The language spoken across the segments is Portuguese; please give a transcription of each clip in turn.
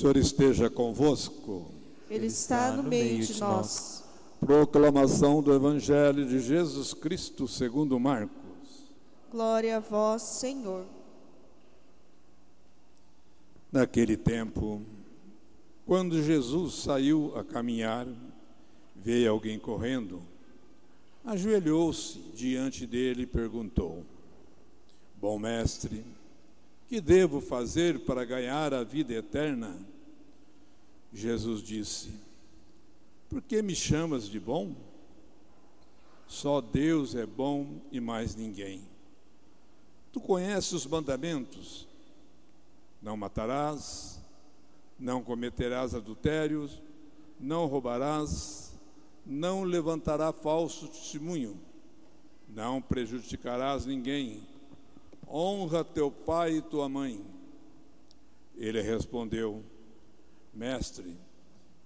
Senhor esteja convosco. Ele está no meio de nós. Proclamação do Evangelho de Jesus Cristo segundo Marcos. Glória a vós, Senhor. Naquele tempo, quando Jesus saiu a caminhar, veio alguém correndo, ajoelhou-se diante dele e perguntou: Bom mestre, que devo fazer para ganhar a vida eterna? Jesus disse: Por que me chamas de bom? Só Deus é bom e mais ninguém. Tu conheces os mandamentos: não matarás, não cometerás adultério, não roubarás, não levantarás falso testemunho, não prejudicarás ninguém, honra teu pai e tua mãe. Ele respondeu: Mestre,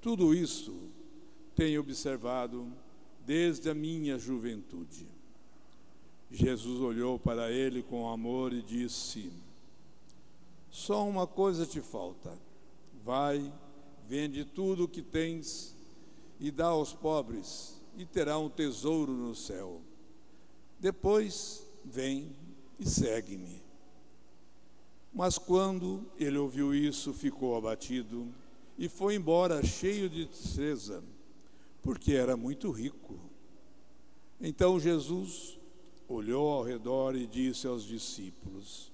tudo isso tenho observado desde a minha juventude. Jesus olhou para ele com amor e disse: Só uma coisa te falta. Vai, vende tudo o que tens e dá aos pobres, e terá um tesouro no céu. Depois, vem e segue-me. Mas quando ele ouviu isso, ficou abatido e foi embora cheio de tristeza, porque era muito rico. Então Jesus olhou ao redor e disse aos discípulos: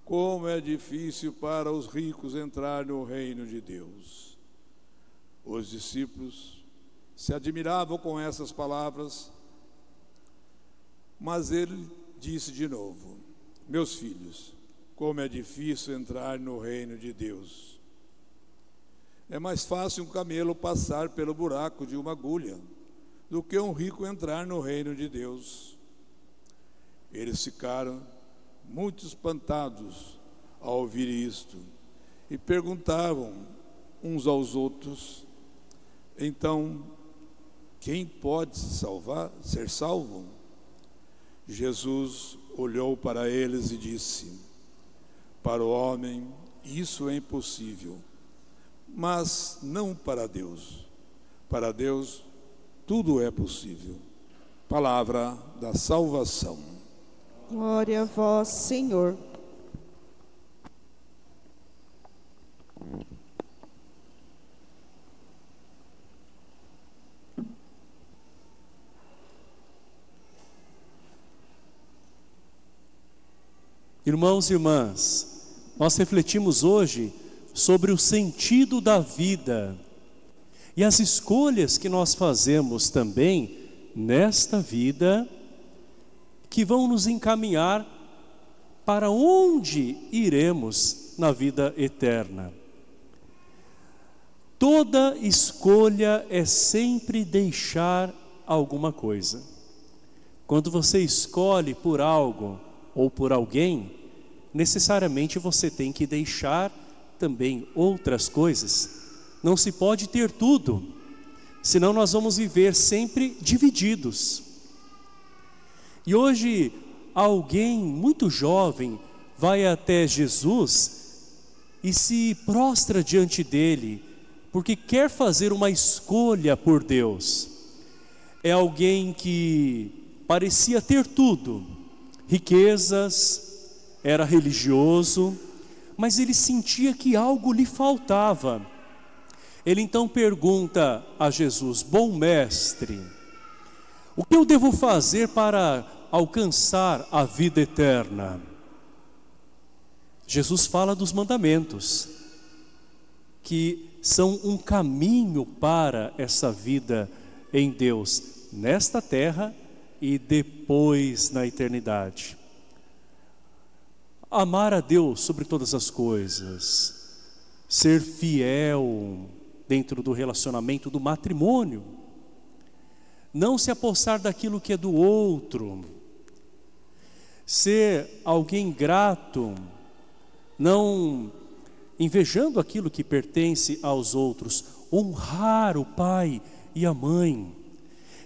Como é difícil para os ricos entrar no reino de Deus. Os discípulos se admiravam com essas palavras, mas ele disse de novo: Meus filhos, como é difícil entrar no reino de Deus. É mais fácil um camelo passar pelo buraco de uma agulha do que um rico entrar no reino de Deus. Eles ficaram muito espantados ao ouvir isto e perguntavam uns aos outros: Então, quem pode ser salvo? Jesus olhou para eles e disse: Para o homem isso é impossível, mas não para Deus. Para Deus tudo é possível. Palavra da salvação. Glória a vós, Senhor. Irmãos e irmãs, nós refletimos hoje sobre o sentido da vida e as escolhas que nós fazemos também nesta vida, que vão nos encaminhar para onde iremos na vida eterna. Toda escolha é sempre deixar alguma coisa. Quando você escolhe por algo ou por alguém, necessariamente você tem que deixar também outras coisas. Não se pode ter tudo, senão nós vamos viver sempre divididos. E hoje alguém muito jovem vai até Jesus e se prostra diante dele, porque quer fazer uma escolha por Deus. É alguém que parecia ter tudo, riquezas, era religioso, mas ele sentia que algo lhe faltava. Ele então pergunta a Jesus: Bom mestre, o que eu devo fazer para alcançar a vida eterna? Jesus fala dos mandamentos, que são um caminho para essa vida em Deus, nesta terra e depois na eternidade. Amar a Deus sobre todas as coisas, ser fiel dentro do relacionamento do matrimônio, não se apossar daquilo que é do outro, ser alguém grato, não invejando aquilo que pertence aos outros, honrar o pai e a mãe.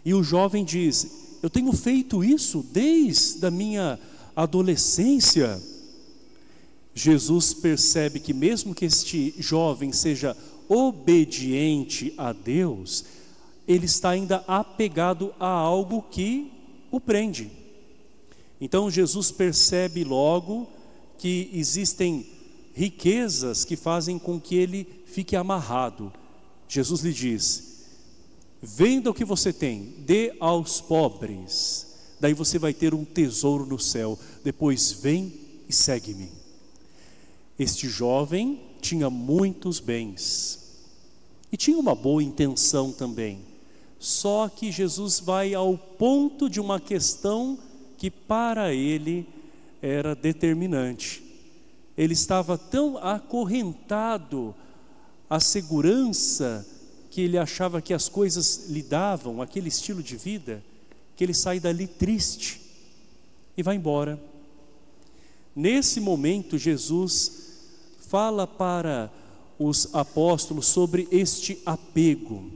E o jovem diz: eu tenho feito isso desde a minha adolescência. Jesus percebe que mesmo que este jovem seja obediente a Deus, ele está ainda apegado a algo que o prende. Então Jesus percebe logo que existem riquezas que fazem com que ele fique amarrado. Jesus lhe diz: venda o que você tem, dê aos pobres, daí você vai ter um tesouro no céu, depois vem e segue-me. Este jovem tinha muitos bens e tinha uma boa intenção também, só que Jesus vai ao ponto de uma questão que para ele era determinante. Ele estava tão acorrentado à segurança que ele achava que as coisas lhe davam, aquele estilo de vida, que ele sai dali triste e vai embora. Nesse momento, Jesus fala para os apóstolos sobre este apego.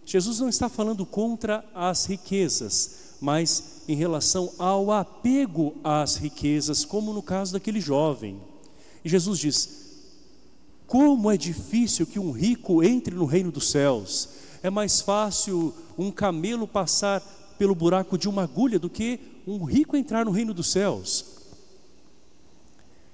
Jesus não está falando contra as riquezas, mas em relação ao apego às riquezas, como no caso daquele jovem. E Jesus diz: como é difícil que um rico entre no reino dos céus. É mais fácil um camelo passar pelo buraco de uma agulha do que um rico entrar no reino dos céus.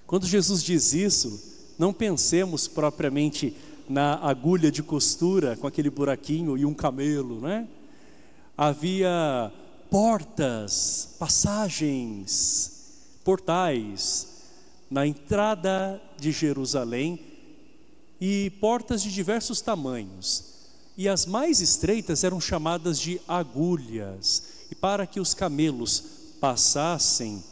Quando Jesus diz isso, não pensemos propriamente na agulha de costura com aquele buraquinho e um camelo, né? Havia portas, passagens, portais na entrada de Jerusalém e portas de diversos tamanhos. E as mais estreitas eram chamadas de agulhas. E para que os camelos passassem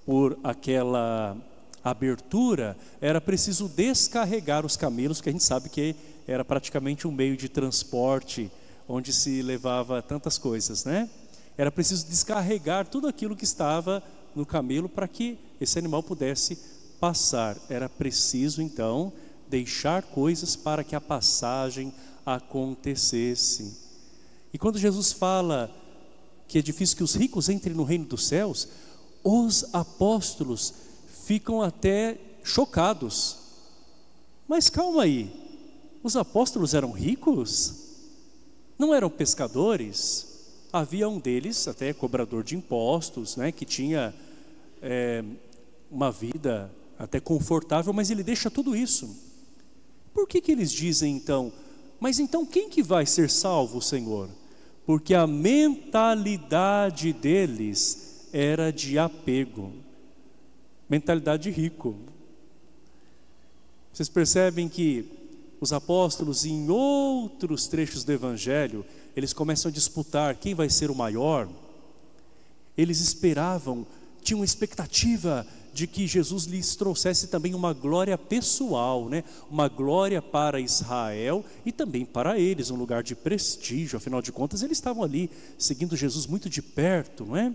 por aquela abertura, era preciso descarregar os camelos, que a gente sabe que era praticamente um meio de transporte onde se levava tantas coisas, né? Era preciso descarregar tudo aquilo que estava no camelo para que esse animal pudesse passar. Era preciso então deixar coisas para que a passagem acontecesse. E quando Jesus fala que é difícil que os ricos entrem no reino dos céus, os apóstolos ficam até chocados. Mas calma aí, os apóstolos eram ricos? Não eram pescadores? Havia um deles, até cobrador de impostos, né, que tinha uma vida até confortável, mas ele deixa tudo isso. Por que eles dizem então, mas então quem que vai ser salvo, Senhor? Porque a mentalidade deles era de apego, mentalidade de rico. Vocês percebem que os apóstolos, em outros trechos do Evangelho, eles começam a disputar quem vai ser o maior. Eles esperavam, tinham expectativa de que Jesus lhes trouxesse também uma glória pessoal, né? Uma glória para Israel e também para eles, um lugar de prestígio. Afinal de contas, eles estavam ali seguindo Jesus muito de perto, não é?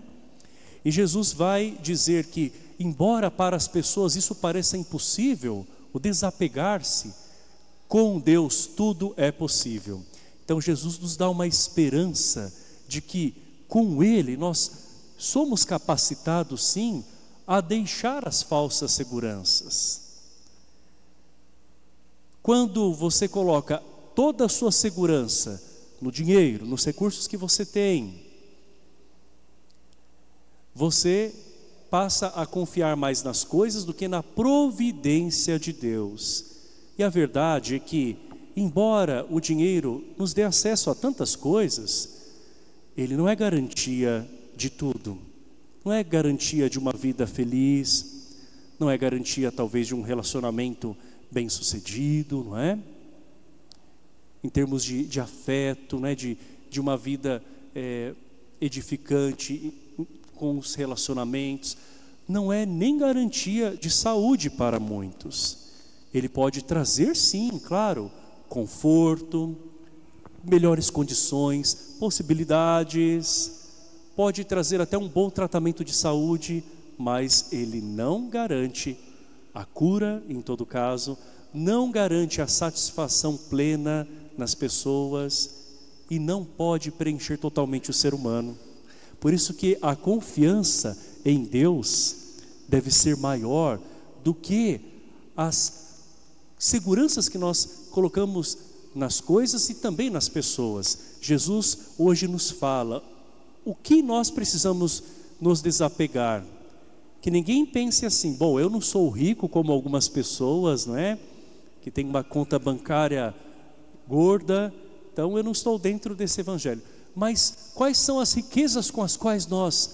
E Jesus vai dizer que, embora para as pessoas isso pareça impossível, o desapegar-se, com Deus tudo é possível. Então Jesus nos dá uma esperança de que com Ele nós somos capacitados sim a deixar as falsas seguranças. Quando você coloca toda a sua segurança no dinheiro, nos recursos que você tem, você passa a confiar mais nas coisas do que na providência de Deus. E a verdade é que, embora o dinheiro nos dê acesso a tantas coisas, ele não é garantia de tudo. Não é garantia de uma vida feliz, não é garantia talvez de um relacionamento bem-sucedido, não é? Em termos de afeto, né? de uma vida edificante com os relacionamentos. Não é nem garantia de saúde para muitos. Ele pode trazer sim, claro, conforto, melhores condições, possibilidades, pode trazer até um bom tratamento de saúde, mas ele não garante a cura em todo caso, não garante a satisfação plena nas pessoas e não pode preencher totalmente o ser humano. Por isso que a confiança em Deus deve ser maior do que as seguranças que nós colocamos nas coisas e também nas pessoas. Jesus hoje nos fala o que nós precisamos nos desapegar. Que ninguém pense assim, bom, eu não sou rico como algumas pessoas, não é? Que tem uma conta bancária gorda, então eu não estou dentro desse evangelho. Mas quais são as riquezas com as quais nós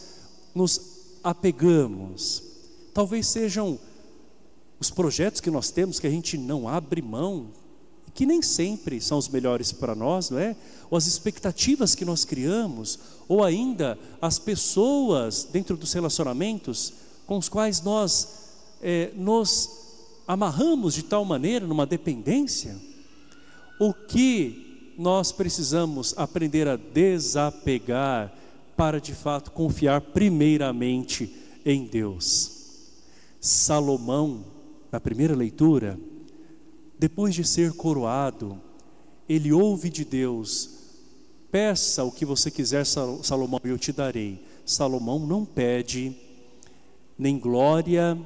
nos apegamos? Talvez sejam os projetos que nós temos, que a gente não abre mão, que nem sempre são os melhores para nós, não é? Ou as expectativas que nós criamos, ou ainda as pessoas dentro dos relacionamentos com os quais nós nos amarramos de tal maneira, numa dependência. O que nós precisamos aprender a desapegar para de fato confiar primeiramente em Deus. Salomão, na primeira leitura, depois de ser coroado, ele ouve de Deus: peça o que você quiser, Salomão, e eu te darei. Salomão não pede nem glória,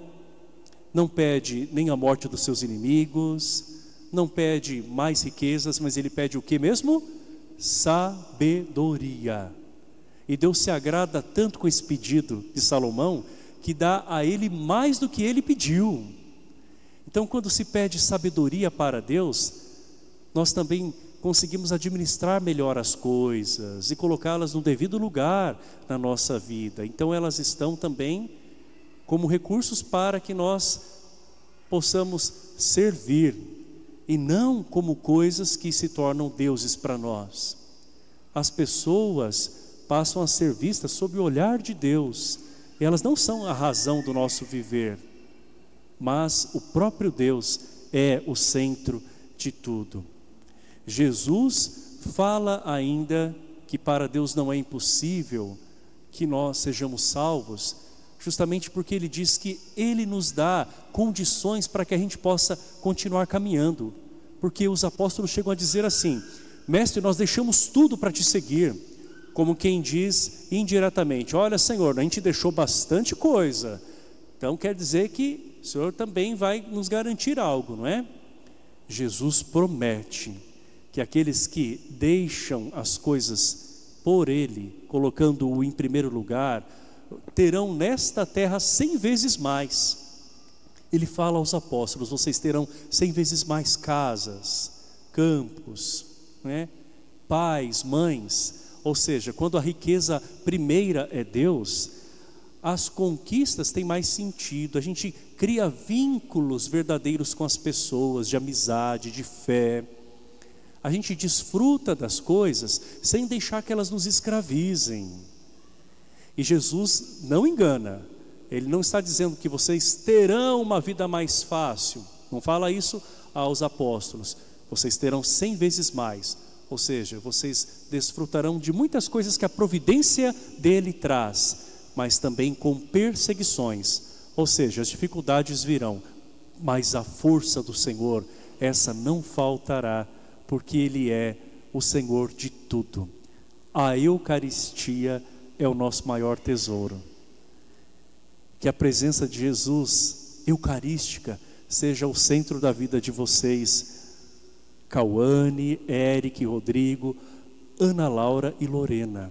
não pede nem a morte dos seus inimigos, não pede mais riquezas, mas ele pede o que mesmo? Sabedoria. E Deus se agrada tanto com esse pedido de Salomão, que dá a ele mais do que ele pediu. Então, quando se pede sabedoria para Deus, nós também conseguimos administrar melhor as coisas e colocá-las no devido lugar na nossa vida. Então, elas estão também como recursos para que nós possamos servir, e não como coisas que se tornam deuses para nós. As pessoas passam a ser vistas sob o olhar de Deus, e elas não são a razão do nosso viver, mas o próprio Deus é o centro de tudo. Jesus fala ainda que para Deus não é impossível que nós sejamos salvos, justamente porque Ele diz que Ele nos dá condições para que a gente possa continuar caminhando. Porque os apóstolos chegam a dizer assim: mestre, nós deixamos tudo para te seguir. Como quem diz indiretamente: olha, Senhor, a gente deixou bastante coisa, então quer dizer que o Senhor também vai nos garantir algo, não é? Jesus promete que aqueles que deixam as coisas por Ele, colocando-o em primeiro lugar, terão nesta terra 100 vezes mais. Ele fala aos apóstolos: vocês terão 100 vezes mais casas, campos, né? Pais, mães. Ou seja, quando a riqueza primeira é Deus, as conquistas têm mais sentido. A gente cria vínculos verdadeiros com as pessoas, de amizade, de fé. A gente desfruta das coisas sem deixar que elas nos escravizem. E Jesus não engana. Ele não está dizendo que vocês terão uma vida mais fácil. Não fala isso aos apóstolos. Vocês terão 100 vezes mais. Ou seja, vocês desfrutarão de muitas coisas que a providência dele traz, mas também com perseguições. Ou seja, as dificuldades virão, mas a força do Senhor, essa não faltará, porque Ele é o Senhor de tudo. A Eucaristia é o nosso maior tesouro. Que a presença de Jesus eucarística seja o centro da vida de vocês, Cauane, Eric, Rodrigo, Ana Laura e Lorena.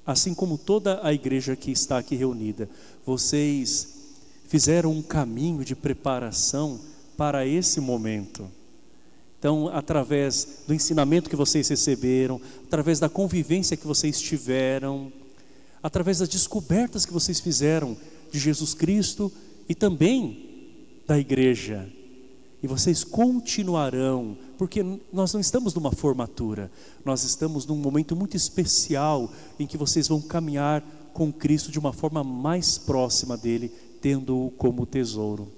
Assim como toda a igreja que está aqui reunida, vocês fizeram um caminho de preparação para esse momento. Então, através do ensinamento que vocês receberam, através da convivência que vocês tiveram, através das descobertas que vocês fizeram de Jesus Cristo e também da igreja. E vocês continuarão, porque nós não estamos numa formatura, nós estamos num momento muito especial em que vocês vão caminhar com Cristo de uma forma mais próxima dele, tendo-o como tesouro.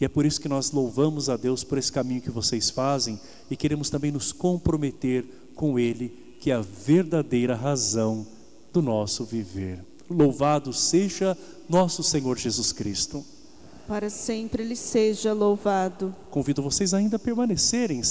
E é por isso que nós louvamos a Deus por esse caminho que vocês fazem e queremos também nos comprometer com Ele, que é a verdadeira razão do nosso viver. Louvado seja nosso Senhor Jesus Cristo. Para sempre Ele seja louvado. Convido vocês ainda a permanecerem